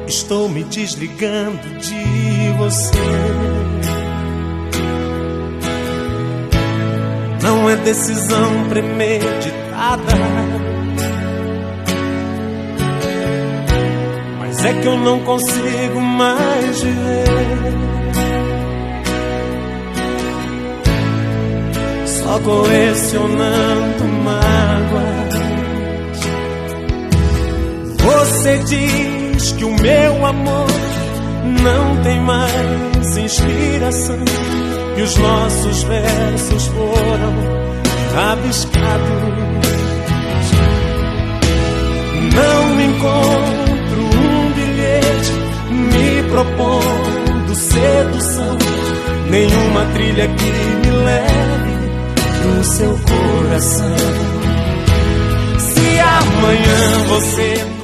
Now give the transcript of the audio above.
Estou me desligando de você. Não é decisão premeditada, mas é que eu não consigo mais viver só colecionando mágoas. Você diz que o meu amor não tem mais inspiração, que os nossos versos foram rabiscados. Não encontro um bilhete me propondo sedução, nenhuma trilha que me leve pro seu coração. Se amanhã você